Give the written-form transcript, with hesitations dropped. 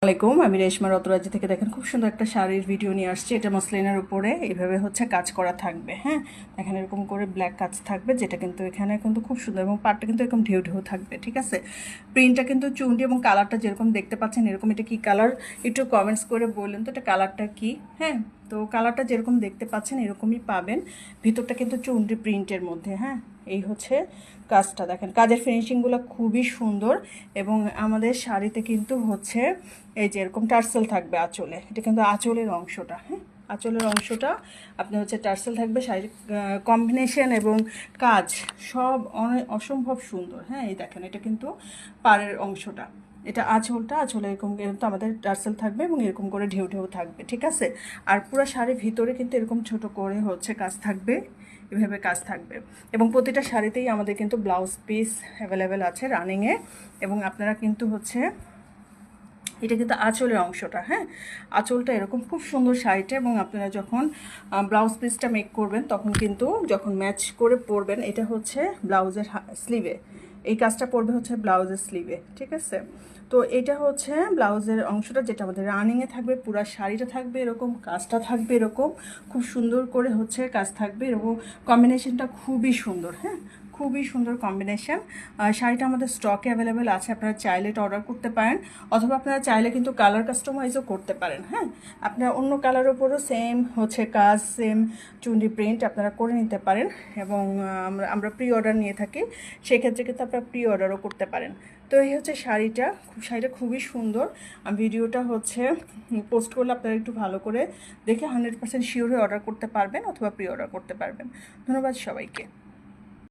আসসালামাইকুম, আমি রেশমা রতরাজি থেকে। দেখেন খুব সুন্দর একটা শাড়ির ভিডিও নিয়ে আসছি। এটা মসলিনের উপরে এইভাবে কাজ করা থাকবে। হ্যাঁ, দেখেন এরকম করে ব্ল্যাক কাজ থাকবে, যেটা কিন্তু এখানে কিন্তু খুব সুন্দর, এবং পাটটা কিন্তু এরকম ঢেউ ঢেউ থাকবে। ঠিক আছে, প্রিন্টটা কিন্তু চুন্ডি, এবং কালারটা যেরকম দেখতে পাচ্ছেন এরকম। এটা কি কালার একটু কমেন্টস করে বললেন তো, এটা কালারটা কি? হ্যাঁ, তো কালারটা যেরকম দেখতে পাচ্ছেন এরকমই পাবেন। ভিতরটা কিন্তু চুন্ডি প্রিন্টের মধ্যে। হ্যাঁ, এই কাজটা দেখেন, কাজের ফিনিশিংগুলো খুবই সুন্দর। এবং আমাদের শাড়িতে কিন্তু এই যে এরকম টার্সেল থাকবে আঁচলে। এটা কিন্তু আঁচলের অংশটা। হ্যাঁ, আঁচলের অংশটা আপনি টার্সেল থাকবে। শাড়ির কম্বিনেশন এবং কাজ সব অসম্ভব সুন্দর। হ্যাঁ, এই দেখেন এটা কিন্তু পাড়ের অংশটা, এটা আঁচলে এরকম কিন্তু আমাদের টার্সেল থাকবে, এবং এরকম করে ঢেউ ঢেউ থাকবে। ঠিক আছে, আর পুরো শাড়ির ভিতরে কিন্তু এরকম ছোট করে কাজ থাকবে, এভাবে কাজ থাকবে। এবং প্রতিটা শাড়িতেই আমাদের কিন্তু ব্লাউজ পিস অ্যাভেলেবেল আছে রানিংয়ে। এবং আপনারা কিন্তু এটা কিন্তু আঁচলের অংশটা। হ্যাঁ, আঁচলটা এরকম খুব সুন্দর শাড়িটা। এবং আপনারা যখন ব্লাউজ পিসটা মেক করবেন তখন কিন্তু যখন ম্যাচ করে পরবেন, এটা ব্লাউজের স্লিভে, এই কাজটা পরবে ব্লাউজের স্লিভে। ঠিক আছে, তো এটা ব্লাউজের অংশটা, যেটা আমাদের রানিংয়ে থাকবে। পুরো শাড়িটা থাকবে এরকম, কাজটা থাকবে এরকম, খুব সুন্দর করে কাজ থাকবে এরকম। কম্বিনেশনটা খুবই সুন্দর। হ্যাঁ, খুবই সুন্দর কম্বিনেশন। শাড়িটা আমাদের স্টকে অ্যাভেলেবেল আছে, আপনারা চাইলে এটা অর্ডার করতে পারেন, অথবা আপনারা চাইলে কিন্তু কালার কাস্টমাইজও করতে পারেন। হ্যাঁ, আপনারা অন্য কালারের উপরও সেম কাজ, সেম চুন্ডি প্রিন্ট আপনারা করে নিতে পারেন। এবং আমরা প্রি অর্ডার নিয়ে থাকি, সেক্ষেত্রে কিন্তু আপনারা প্রি অর্ডারও করতে পারেন। তো এই শাড়িটা খুবই সুন্দর। ভিডিওটা পোস্ট করলে আপনারা একটু ভালো করে দেখে 100% শিওর হয়ে অর্ডার করতে পারবেন, অথবা প্রি অর্ডার করতে পারবেন। ধন্যবাদ সবাইকে।